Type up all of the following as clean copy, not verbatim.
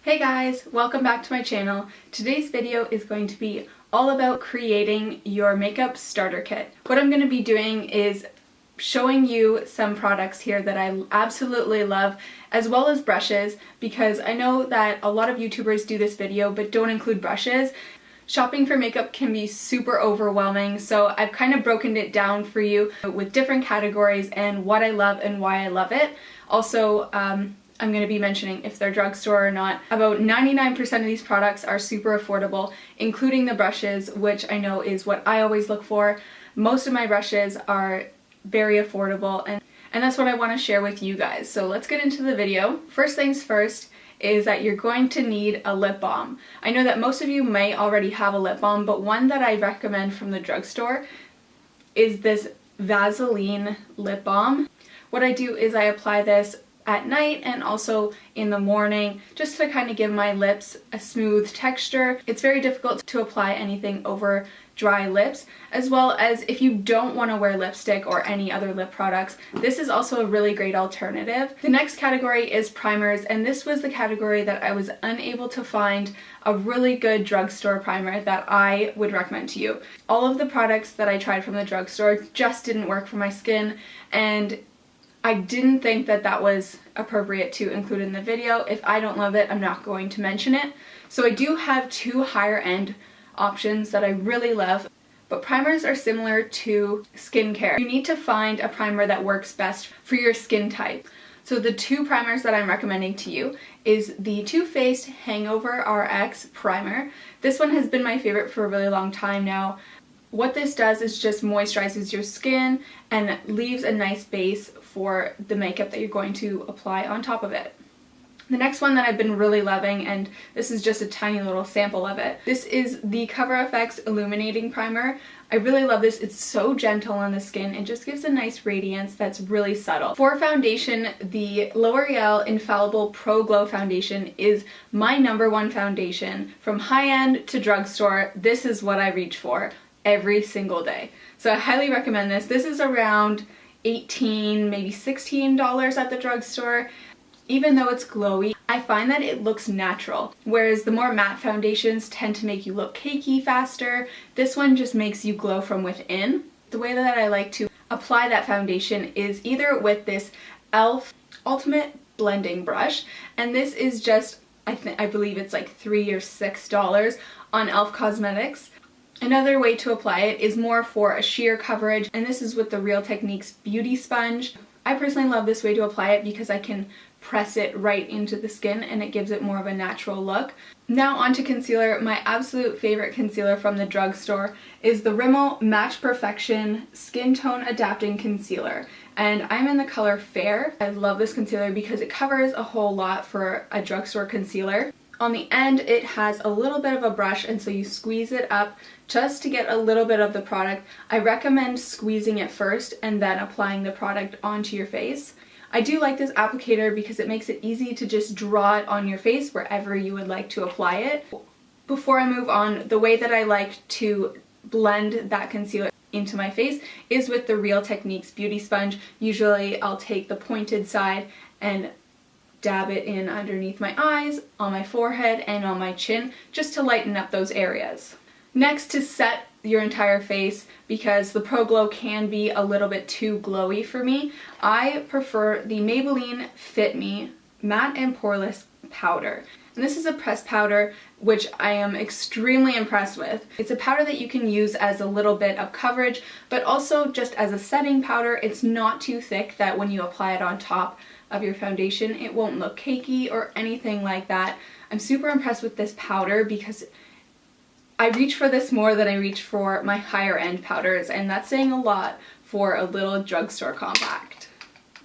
Hey guys, welcome back to my channel. Today's video is going to be all about creating your makeup starter kit. What I'm going to be doing is showing you some products here that I absolutely love, as well as brushes, because I know that a lot of YouTubers do this video but don't include brushes. Shopping for makeup can be super overwhelming, so I've kind of broken it down for you with different categories and what I love and why I love it. Also, I'm going to be mentioning if they're drugstore or not. About 99% of these products are super affordable, including the brushes, which I know is what I always look for. Most of my brushes are very affordable, and that's what I want to share with you guys. So let's get into the video. First things first is that you're going to need a lip balm. I know that most of you may already have a lip balm, but one that I recommend from the drugstore is this Vaseline lip balm. What I do is I apply this at night and also in the morning, just to kind of give my lips a smooth texture. It's very difficult to apply anything over dry lips, as well as if you don't want to wear lipstick or any other lip products, this is also a really great alternative. The next category is primers, and this was the category that I was unable to find a really good drugstore primer that I would recommend to you. All of the products that I tried from the drugstore just didn't work for my skin, and I didn't think that that was appropriate to include in the video. If I don't love it, I'm not going to mention it. So I do have two higher end options that I really love, but primers are similar to skincare. You need to find a primer that works best for your skin type. So the two primers that I'm recommending to you is the Too Faced Hangover RX primer. This one has been my favorite for a really long time now. What this does is just moisturizes your skin and leaves a nice base for the makeup that you're going to apply on top of it. The next one that I've been really loving, and this is just a tiny little sample of it, this is the Cover FX Illuminating Primer. I really love this. It's so gentle on the skin. It just gives a nice radiance that's really subtle. For foundation, the L'Oreal Infallible Pro Glow Foundation is my #1 foundation. From high-end to drugstore, this is what I reach for every single day. So I highly recommend this. This is around $18, maybe $16 at the drugstore. Even though it's glowy, I find that it looks natural. Whereas the more matte foundations tend to make you look cakey faster, this one just makes you glow from within. The way that I like to apply that foundation is either with this e.l.f. Ultimate Blending Brush, and this is just, I believe it's like $3 or $6 on e.l.f. Cosmetics. Another way to apply it is more for a sheer coverage, and this is with the Real Techniques Beauty Sponge. I personally love this way to apply it because I can press it right into the skin and it gives it more of a natural look. Now onto concealer. My absolute favorite concealer from the drugstore is the Rimmel Match Perfection Skin Tone Adapting Concealer, and I'm in the color Fair. I love this concealer because it covers a whole lot for a drugstore concealer. On the end it has a little bit of a brush, and so you squeeze it up just to get a little bit of the product. I recommend squeezing it first and then applying the product onto your face. I do like this applicator because it makes it easy to just draw it on your face wherever you would like to apply it. Before I move on, the way that I like to blend that concealer into my face is with the Real Techniques Beauty Sponge. Usually I'll take the pointed side and dab it in underneath my eyes, on my forehead, and on my chin, just to lighten up those areas. Next, to set your entire face, because the Pro Glow can be a little bit too glowy for me, I prefer the Maybelline Fit Me Matte and Poreless Powder. And this is a pressed powder, which I am extremely impressed with. It's a powder that you can use as a little bit of coverage, but also just as a setting powder. It's not too thick that when you apply it on top of your foundation, it won't look cakey or anything like that. I'm super impressed with this powder because I reach for this more than I reach for my higher end powders, and that's saying a lot for a little drugstore compact.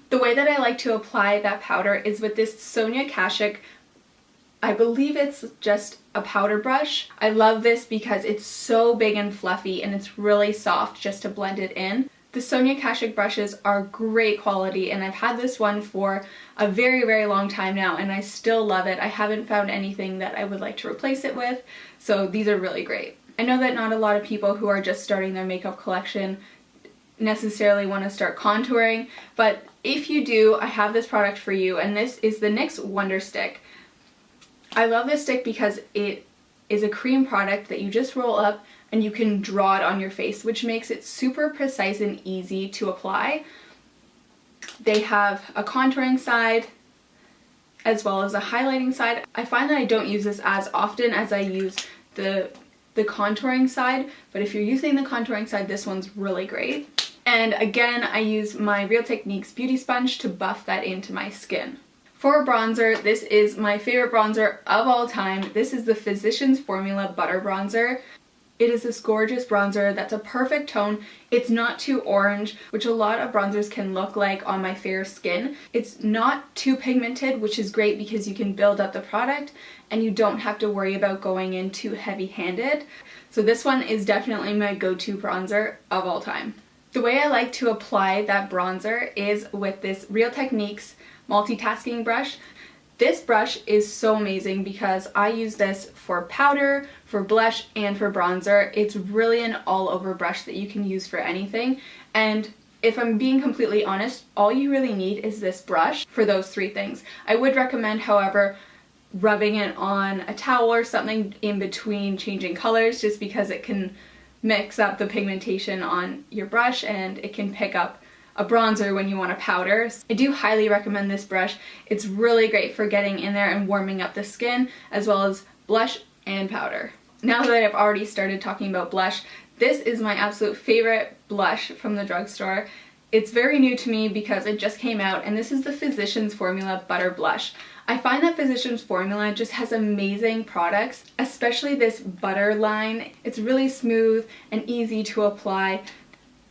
The way that I like to apply that powder is with this Sonia Kashuk, I believe it's just a powder brush. I love this because it's so big and fluffy and it's really soft just to blend it in. The Sonia Kashuk brushes are great quality, and I've had this one for a very, very long time now and I still love it. I haven't found anything that I would like to replace it with, so these are really great. I know that not a lot of people who are just starting their makeup collection necessarily want to start contouring, but if you do, I have this product for you, and this is the NYX Wonder Stick. I love this stick because it is a cream product that you just roll up and you can draw it on your face, which makes it super precise and easy to apply. They have a contouring side as well as a highlighting side. I find that I don't use this as often as I use the contouring side, but if you're using the contouring side, this one's really great. And again, I use my Real Techniques beauty sponge to buff that into my skin. For a bronzer, this is my favorite bronzer of all time. This is the Physicians Formula Butter Bronzer. It is this gorgeous bronzer that's a perfect tone. It's not too orange, which a lot of bronzers can look like on my fair skin. It's not too pigmented, which is great because you can build up the product and you don't have to worry about going in too heavy-handed. So this one is definitely my go-to bronzer of all time. The way I like to apply that bronzer is with this Real Techniques multitasking brush. This brush is so amazing because I use this for powder, for blush, and for bronzer. It's really an all-over brush that you can use for anything. And if I'm being completely honest, all you really need is this brush for those three things. I would recommend, however, rubbing it on a towel or something in between changing colors, just because it can mix up the pigmentation on your brush and it can pick up a bronzer when you want a powder. I do highly recommend this brush. It's really great for getting in there and warming up the skin, as well as blush and powder. Now that I've already started talking about blush, this is my absolute favorite blush from the drugstore. It's very new to me because it just came out, and this is the Physicians Formula Butter Blush. I find that Physicians Formula just has amazing products, especially this butter line. It's really smooth and easy to apply.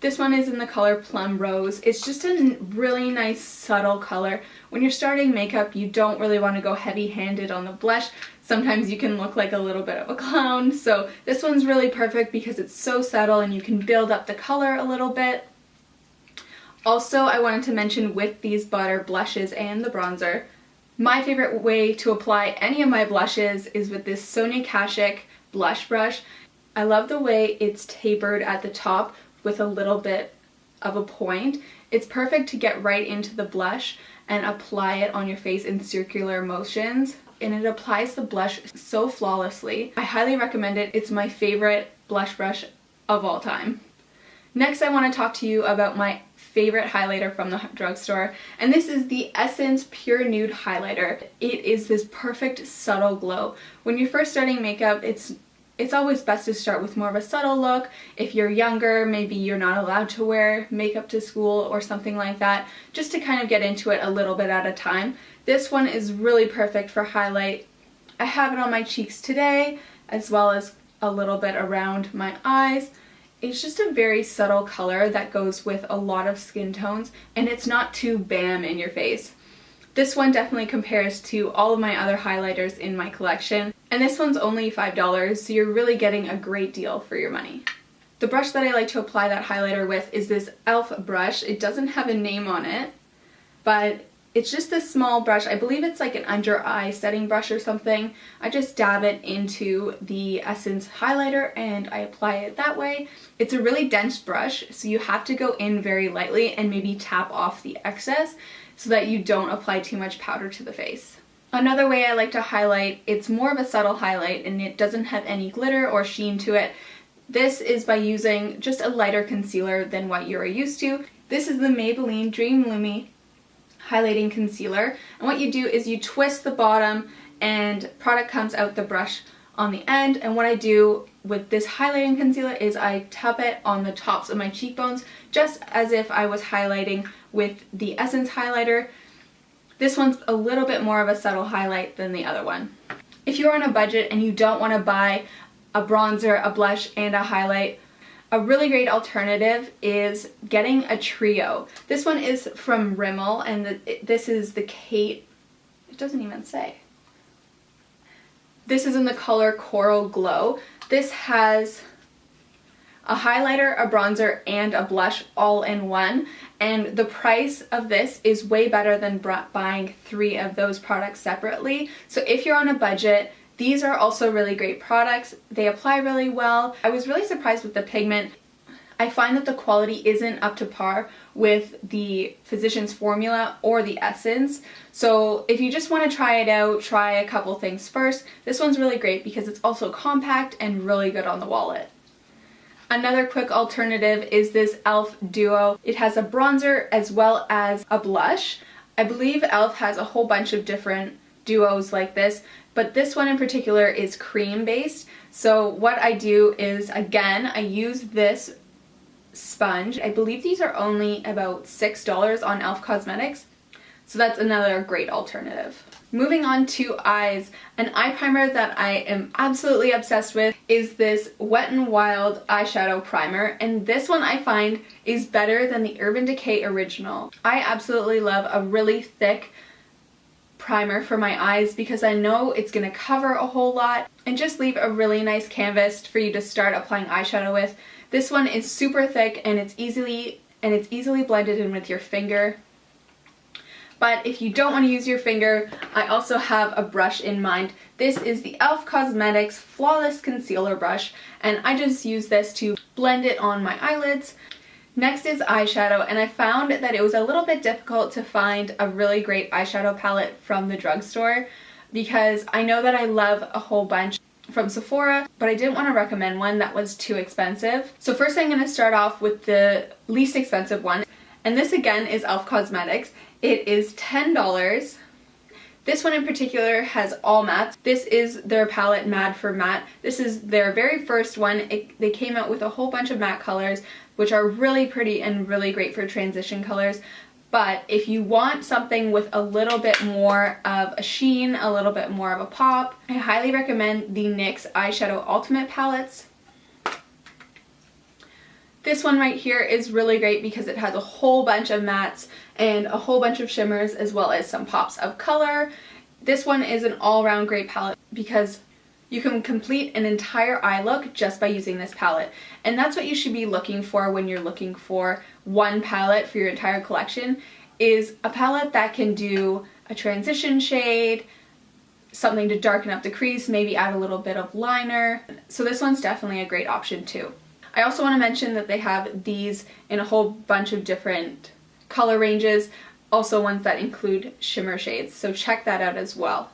This one is in the color Plum Rose. It's just a really nice subtle color. When you're starting makeup, you don't really want to go heavy-handed on the blush. Sometimes you can look like a little bit of a clown. So this one's really perfect because it's so subtle and you can build up the color a little bit. Also, I wanted to mention with these butter blushes and the bronzer, my favorite way to apply any of my blushes is with this Sonia Kashuk blush brush. I love the way it's tapered at the top with a little bit of a point. It's perfect to get right into the blush and apply it on your face in circular motions, and it applies the blush so flawlessly. I highly recommend it. It's my favorite blush brush of all time. Next, I want to talk to you about my favorite highlighter from the drugstore, and this is the Essence Pure Nude Highlighter. It is this perfect subtle glow. When you're first starting makeup, it's always best to start with more of a subtle look. If you're younger, maybe you're not allowed to wear makeup to school or something like that, just to kind of get into it a little bit at a time. This one is really perfect for highlight. I have it on my cheeks today, as well as a little bit around my eyes. It's just a very subtle color that goes with a lot of skin tones, and it's not too bam in your face. This one definitely compares to all of my other highlighters in my collection, and this one's only $5, so you're really getting a great deal for your money. The brush that I like to apply that highlighter with is this e.l.f. brush. It doesn't have a name on it, but it's just this small brush. I believe it's like an under eye setting brush or something. I just dab it into the Essence highlighter and I apply it that way. It's a really dense brush, so you have to go in very lightly and maybe tap off the excess so that you don't apply too much powder to the face. Another way I like to highlight, it's more of a subtle highlight and it doesn't have any glitter or sheen to it. This is by using just a lighter concealer than what you're used to. This is the Maybelline Dream Lumi Highlighting Concealer, and what you do is you twist the bottom and product comes out the brush on the end, and what I do with this highlighting concealer is I tap it on the tops of my cheekbones just as if I was highlighting with the Essence highlighter. This one's a little bit more of a subtle highlight than the other one. If you're on a budget and you don't want to buy a bronzer, a blush, and a highlight, a really great alternative is getting a trio. This one is from Rimmel, and this is the Kate, it doesn't even say. This is in the color Coral Glow. This has a highlighter, a bronzer, and a blush all in one, and the price of this is way better than buying 3 of those products separately. So if you're on a budget, these are also really great products. They apply really well. I was really surprised with the pigment. I find that the quality isn't up to par with the Physicians Formula or the Essence. So if you just want to try it out, try a couple things first. This one's really great because it's also compact and really good on the wallet. Another quick alternative is this e.l.f. Duo. It has a bronzer as well as a blush. I believe e.l.f. has a whole bunch of different duos like this, but this one in particular is cream based. So what I do is, again, I use this sponge. I believe these are only about $6 on e.l.f. Cosmetics. So that's another great alternative. Moving on to eyes, an eye primer that I am absolutely obsessed with is this Wet n Wild eyeshadow primer, and this one I find is better than the Urban Decay Original. I absolutely love a really thick primer for my eyes because I know it's going to cover a whole lot and just leave a really nice canvas for you to start applying eyeshadow with. This one is super thick and it's easily blended in with your finger. But if you don't want to use your finger, I also have a brush in mind. This is the e.l.f. Cosmetics Flawless Concealer Brush, and I just use this to blend it on my eyelids. Next is eyeshadow, and I found that it was a little bit difficult to find a really great eyeshadow palette from the drugstore because I know that I love a whole bunch from Sephora, but I didn't want to recommend one that was too expensive. So first I'm going to start off with the least expensive one, and this again is e.l.f. Cosmetics. It is $10. This one in particular has all mattes. This is their palette Mad for Matte. This is their very first one. They came out with a whole bunch of matte colors, which are really pretty and really great for transition colors. But if you want something with a little bit more of a sheen, a little bit more of a pop, I highly recommend the NYX Eyeshadow Ultimate Palettes. This one right here is really great because it has a whole bunch of mattes and a whole bunch of shimmers as well as some pops of color. This one is an all-around great palette because you can complete an entire eye look just by using this palette. And that's what you should be looking for when you're looking for one palette for your entire collection, is a palette that can do a transition shade, something to darken up the crease, maybe add a little bit of liner. So this one's definitely a great option too. I also want to mention that they have these in a whole bunch of different color ranges, also ones that include shimmer shades, so check that out as well.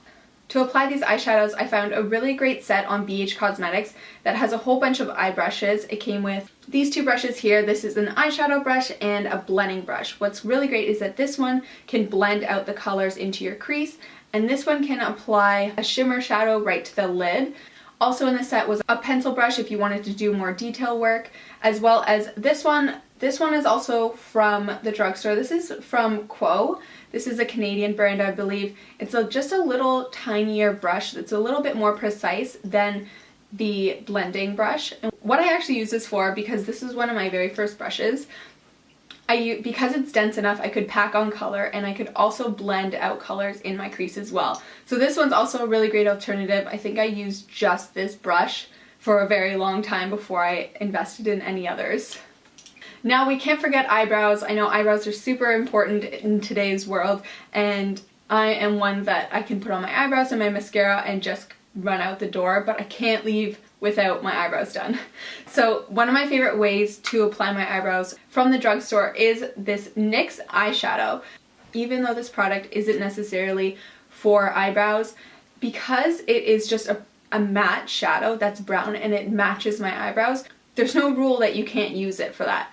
To apply these eyeshadows, I found a really great set on BH Cosmetics that has a whole bunch of eye brushes. It came with these two brushes here. This is an eyeshadow brush and a blending brush. What's really great is that this one can blend out the colors into your crease, and this one can apply a shimmer shadow right to the lid. Also in the set was a pencil brush if you wanted to do more detail work, as well as this one. This one is also from the drugstore. This is from Quo. This is a Canadian brand, I believe. It's just a little tinier brush that's a little bit more precise than the blending brush. And what I actually use this for, because this is one of my very first brushes, because it's dense enough, I could pack on color and I could also blend out colors in my crease as well. So this one's also a really great alternative. I think I used just this brush for a very long time before I invested in any others. Now we can't forget eyebrows. I know eyebrows are super important in today's world, and I am one that I can put on my eyebrows and my mascara and just run out the door, but I can't leave without my eyebrows done. So one of my favorite ways to apply my eyebrows from the drugstore is this NYX eyeshadow. Even though this product isn't necessarily for eyebrows, because it is just a matte shadow that's brown and it matches my eyebrows, there's no rule that you can't use it for that.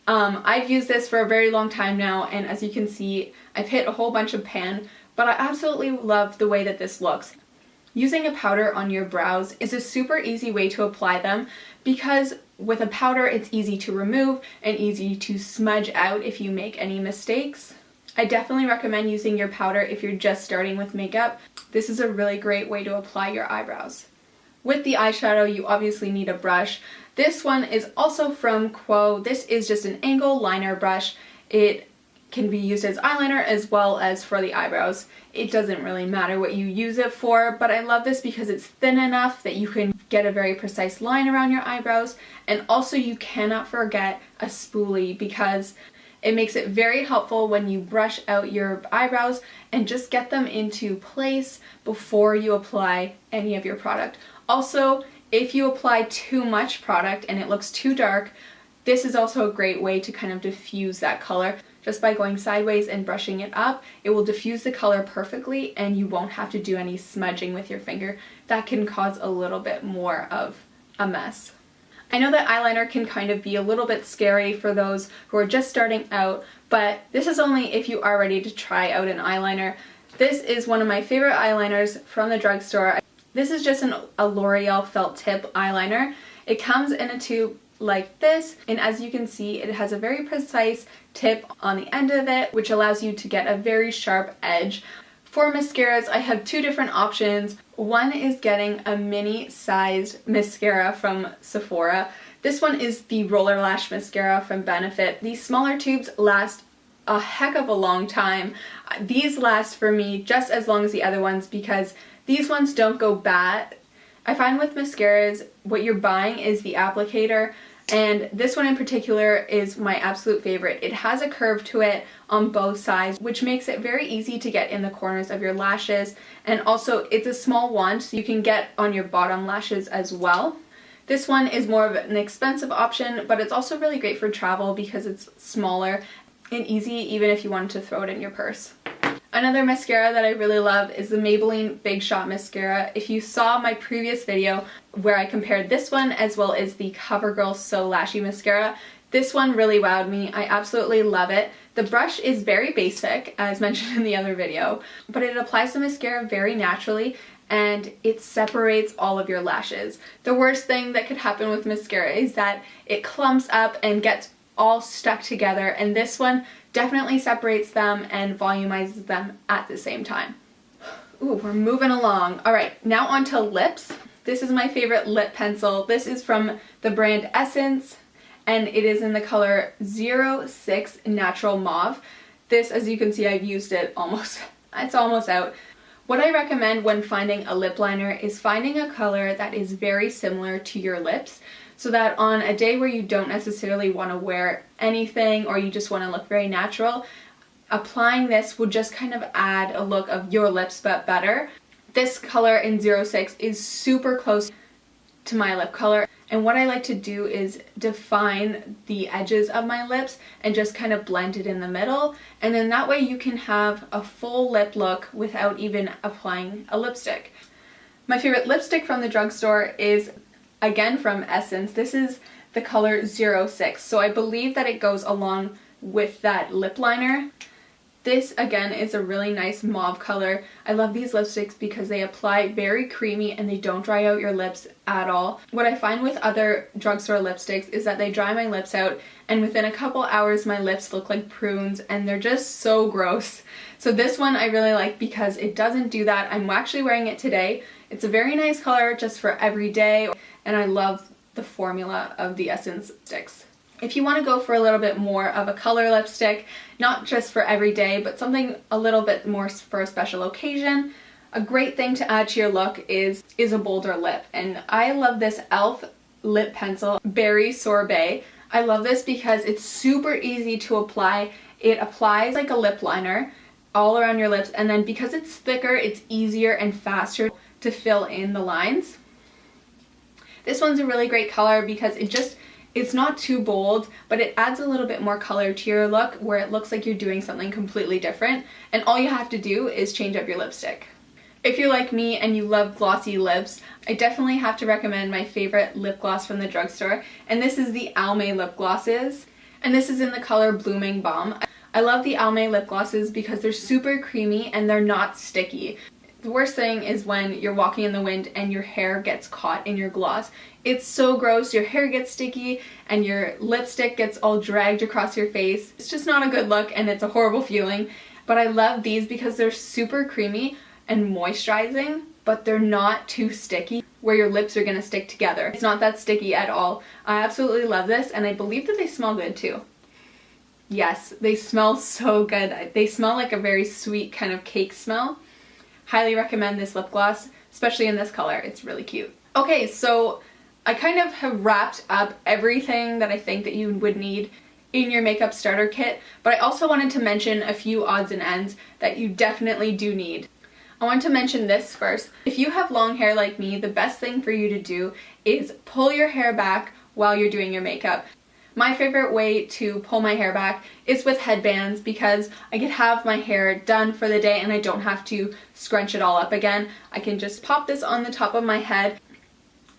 I've used this for a very long time now, and as you can see, I've hit a whole bunch of pan, but I absolutely love the way that this looks. Using a powder on your brows is a super easy way to apply them because with a powder it's easy to remove and easy to smudge out if you make any mistakes. I definitely recommend using your powder if you're just starting with makeup. This is a really great way to apply your eyebrows. With the eyeshadow, you obviously need a brush. This one is also from Quo. This is just an angle liner brush. It can be used as eyeliner as well as for the eyebrows. It doesn't really matter what you use it for, but I love this because it's thin enough that you can get a very precise line around your eyebrows, and also you cannot forget a spoolie because it makes it very helpful when you brush out your eyebrows and just get them into place before you apply any of your product. Also, if you apply too much product and it looks too dark, This is also a great way to kind of diffuse that color. Just by going sideways and brushing it up, it will diffuse the color perfectly and you won't have to do any smudging with your finger. That can cause a little bit more of a mess. I know that eyeliner can kind of be a little bit scary for those who are just starting out, but this is only if you are ready to try out an eyeliner. This is one of my favorite eyeliners from the drugstore. This is just a L'Oreal felt tip eyeliner. It comes in a tube like this, and as you can see, it has a very precise tip on the end of it, which allows you to get a very sharp edge. For mascaras, I have two different options. One is getting a mini sized mascara from Sephora. This one is the Roller Lash Mascara from Benefit. These smaller tubes last a heck of a long time. These last for me just as long as the other ones because these ones don't go bad. I find with mascaras, what you're buying is the applicator, and this one in particular is my absolute favorite. It has a curve to it on both sides, which makes it very easy to get in the corners of your lashes, and also it's a small wand so you can get on your bottom lashes as well. This one is more of an expensive option, but it's also really great for travel because it's smaller and easy even if you wanted to throw it in your purse. Another mascara that I really love is the Maybelline Big Shot Mascara. If you saw my previous video where I compared this one as well as the CoverGirl So Lashy Mascara, this one really wowed me. I absolutely love it. The brush is very basic, as mentioned in the other video, but it applies the mascara very naturally and it separates all of your lashes. The worst thing that could happen with mascara is that it clumps up and gets all stuck together, and this one definitely separates them and volumizes them at the same time. Ooh, we're moving along. Alright, now on to lips. This is my favorite lip pencil. This is from the brand Essence, and it is in the color 06 Natural Mauve. This, as you can see, I've used it it's almost out. What I recommend when finding a lip liner is finding a color that is very similar to your lips, so that on a day where you don't necessarily want to wear anything or you just want to look very natural, applying this will just kind of add a look of your lips but better. This color in 06 is super close to my lip color, and what I like to do is define the edges of my lips and just kind of blend it in the middle, and then that way you can have a full lip look without even applying a lipstick. My favorite lipstick from the drugstore is again from Essence. This is the color 06, so I believe that it goes along with that lip liner. This again is a really nice mauve color. I love these lipsticks because they apply very creamy and they don't dry out your lips at all. What I find with other drugstore lipsticks is that they dry my lips out and within a couple hours my lips look like prunes and they're just so gross. So this one I really like because it doesn't do that. I'm actually wearing it today. It's a very nice color just for every day, and I love the formula of the Essence sticks. If you want to go for a little bit more of a color lipstick, not just for every day, but something a little bit more for a special occasion, a great thing to add to your look is a bolder lip. And I love this e.l.f. lip pencil, Berry Sorbet. I love this because it's super easy to apply. It applies like a lip liner all around your lips, and then because it's thicker, it's easier and faster to fill in the lines. This one's a really great color because it's not too bold, but it adds a little bit more color to your look where it looks like you're doing something completely different, and all you have to do is change up your lipstick. If you're like me and you love glossy lips, I definitely have to recommend my favorite lip gloss from the drugstore, and this is the Almay lip glosses, and this is in the color Blooming Balm. I love the Almay lip glosses because they're super creamy and they're not sticky. The worst thing is when you're walking in the wind and your hair gets caught in your gloss. It's so gross. Your hair gets sticky and your lipstick gets all dragged across your face. It's just not a good look and it's a horrible feeling. But I love these because they're super creamy and moisturizing, but they're not too sticky where your lips are going to stick together. It's not that sticky at all. I absolutely love this, and I believe that they smell good too. Yes, they smell so good. They smell like a very sweet kind of cake smell. Highly recommend this lip gloss, especially in this color. It's really cute. Okay, so I kind of have wrapped up everything that I think that you would need in your makeup starter kit, but I also wanted to mention a few odds and ends that you definitely do need. I want to mention this first. If you have long hair like me, the best thing for you to do is pull your hair back while you're doing your makeup. My favorite way to pull my hair back is with headbands because I can have my hair done for the day and I don't have to scrunch it all up again. I can just pop this on the top of my head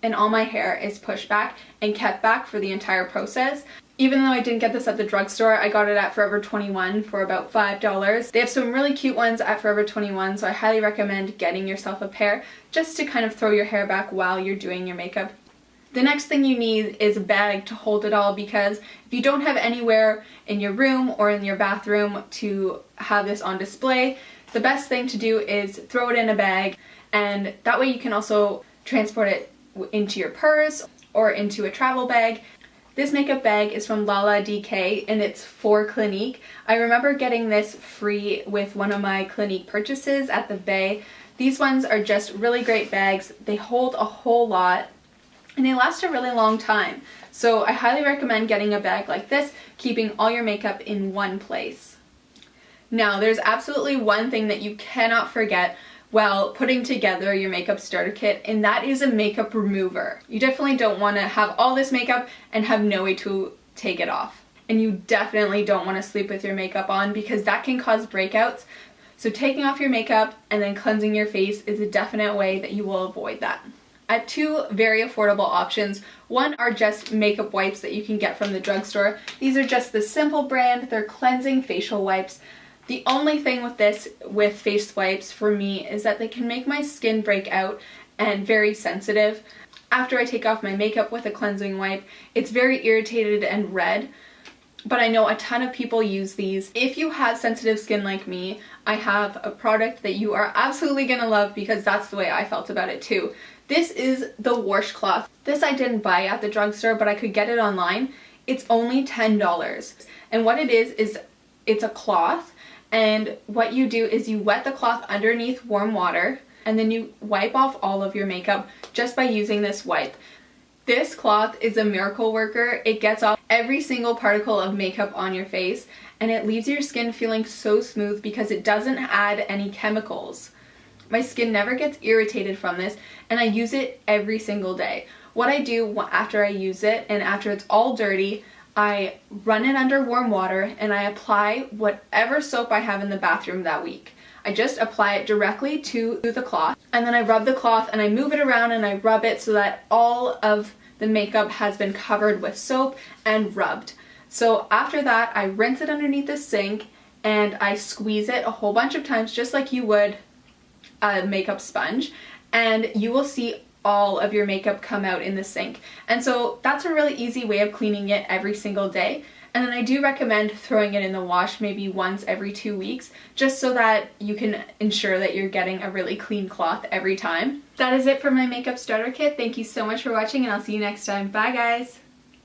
and all my hair is pushed back and kept back for the entire process. Even though I didn't get this at the drugstore, I got it at Forever 21 for about $5. They have some really cute ones at Forever 21, so I highly recommend getting yourself a pair just to kind of throw your hair back while you're doing your makeup. The next thing you need is a bag to hold it all, because if you don't have anywhere in your room or in your bathroom to have this on display, the best thing to do is throw it in a bag, and that way you can also transport it into your purse or into a travel bag. This makeup bag is from Lala DK and it's for Clinique. I remember getting this free with one of my Clinique purchases at the Bay. These ones are just really great bags. They hold a whole lot and they last a really long time. So I highly recommend getting a bag like this, keeping all your makeup in one place. Now, there's absolutely one thing that you cannot forget while putting together your makeup starter kit, and that is a makeup remover. You definitely don't want to have all this makeup and have no way to take it off. And you definitely don't want to sleep with your makeup on because that can cause breakouts. So taking off your makeup and then cleansing your face is a definite way that you will avoid that. I have two very affordable options. One are just makeup wipes that you can get from the drugstore. These are just the Simple brand. They're cleansing facial wipes. The only thing with this, with face wipes for me, is that they can make my skin break out and very sensitive. After I take off my makeup with a cleansing wipe, it's very irritated and red, but I know a ton of people use these. If you have sensitive skin like me, I have a product that you are absolutely gonna love because that's the way I felt about it too. This is the washcloth. This I didn't buy at the drugstore, but I could get it online. It's only $10. And what it is it's a cloth. And what you do is you wet the cloth underneath warm water and then you wipe off all of your makeup just by using this wipe. This cloth is a miracle worker. It gets off every single particle of makeup on your face and it leaves your skin feeling so smooth because it doesn't add any chemicals. My skin never gets irritated from this and I use it every single day. What I do after I use it and after it's all dirty, I run it under warm water and I apply whatever soap I have in the bathroom that week. I just apply it directly to the cloth and then I rub the cloth and I move it around and I rub it so that all of the makeup has been covered with soap and rubbed. So after that, I rinse it underneath the sink and I squeeze it a whole bunch of times just like you would a makeup sponge, and you will see all of your makeup come out in the sink. And so that's a really easy way of cleaning it every single day. And then I do recommend throwing it in the wash maybe once every 2 weeks, just so that you can ensure that you're getting a really clean cloth every time. That is it for my makeup starter kit. Thank you so much for watching and I'll see you next time. Bye guys!